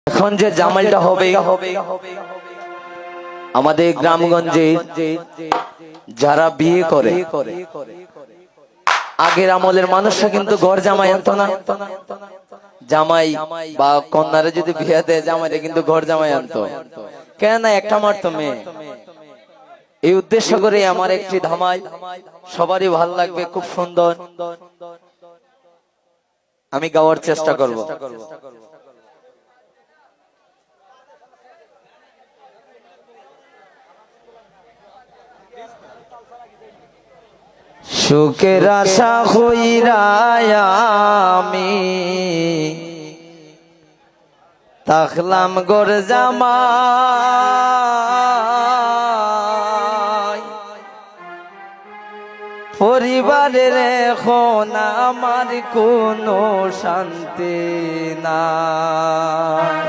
এখন যে জামালটা হবে আমাদের গ্রামগঞ্জে যারা বিয়ে করে আগের আমলের মানুষরা কিন্তু ঘর জামাই আনতো না। জামাই বা কন্যারে যদি বিয়ে দেয় জামাইরে কিন্তু ঘর জামাই আনতো, কেন না একটা মারতো মেয়ে। এই উদ্দেশ্য করে আমার একটি ধামাই, সবারই ভালো লাগবে, খুব সুন্দর, আমি গাওয়ার চেষ্টা করব। সুখের আশা হইরা আমি তাকলাম গোর জামাই, পরিবারের এখন আমার কোনো শান্তি নাই।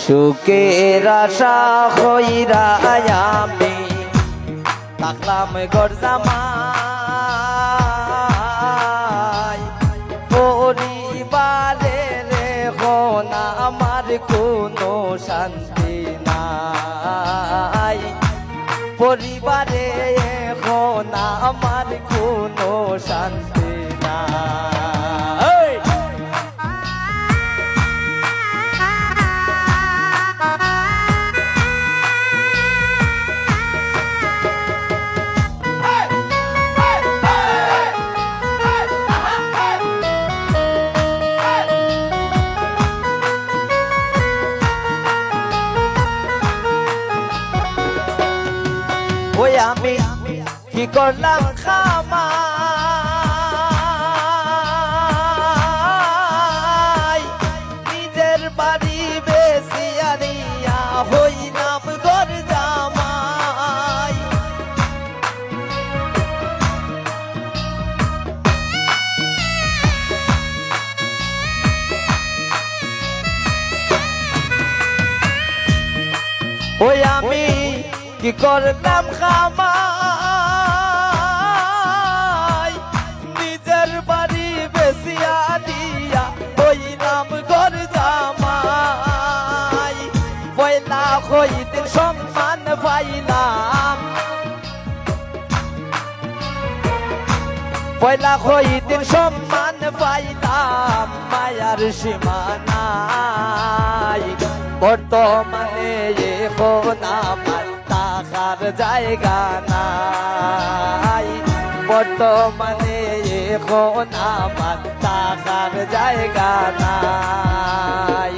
সুখের আশা হইরা আমি তাকলাম ঘর জামাই, পরিবারের এখন আমার কোনো শান্তি নাই। পরিবারে এখন আমার কোনো শান্তি নাই। ওই আমি কি করলাম খামাই, নিজের বাড়ি বেশি আনিয়া হইলাম ঘর জামাই। ওই আমি কি করলাম খামাই, নিজের বাড়ি বেশিয়া দিয়া হইলাম ঘর জামাই। পয়লা হইতে সম্মান পাইলাম, পয়লা হইতে সম্মান পাইলাম, মায়ার সীমানাই। বর্তমানে এখন আমার থাকার জায়গা নাই, বর্তমানে এখন আমার থাকার জায়গা নাই।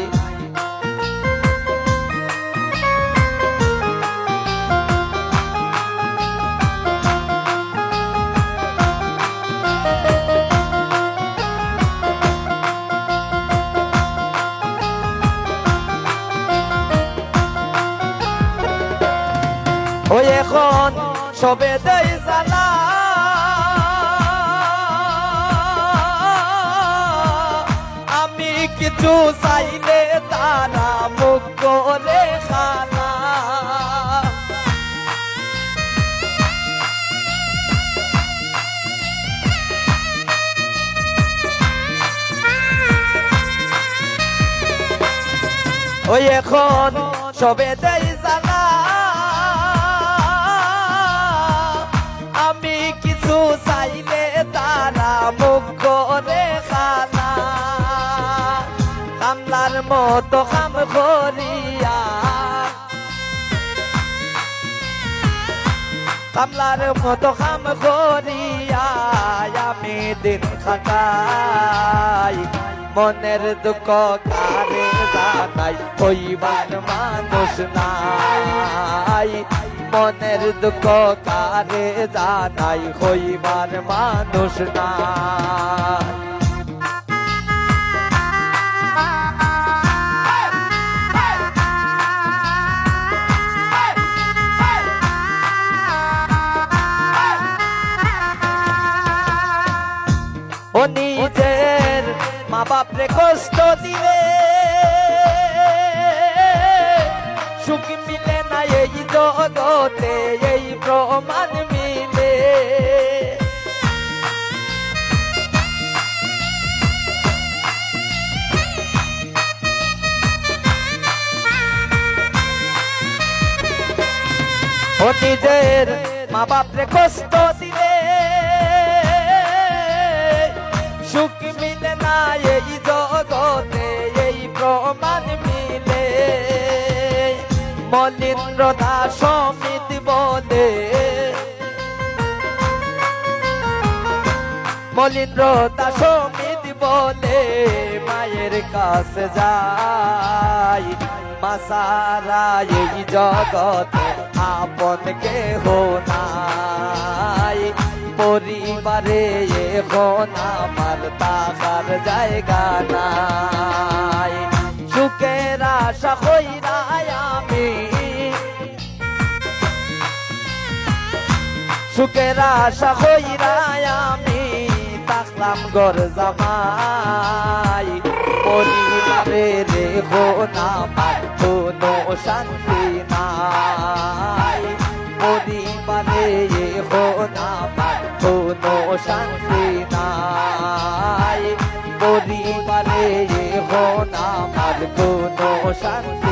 ওই এখন সবে দেই জ্বালা, আমি কিছু চাইলে তারা মুখ করে খানা। ওই এখন সবে দেই জ্বালা, আমি কিছু চাইলে তারা মুখ করে খানা। কামলার মতো কাম করিয়া, কামলার মতো কাম করিয়া আমি দিন খাটাই। মনের দুঃখ কারে জানাই হইবার মানুষ নাই, মনের দুঃখ কারে জানাই হইবার মানুষ নাই। বাপরে কষ্ট দিলে সুখ মিলে না এই জগতে এই প্রমাণ মিলে ও নিজের মা বাপরে কষ্ট দিলে সুখ মিলে না এই জগতে এই প্রমাণ মিলে মলিন্দ্র দাস সমিত বলে মলিন্দ্র দাস সমিত বলে মায়ের কাছে যাই মাসারা এই জগতে আপন কেহ নাই পরিবারে এখন আমার থাকার জায়গা নাই সুখের আশা কইরা আমি সুখের আশা কইরা আমি থাকলাম ঘর জামাই পরিবারে এখন আমার কোনো শান্তি নাই পরিবারে এখন আমার কোনো শান্তি নাই পরিবারে এখন আমার কোনো শান্তি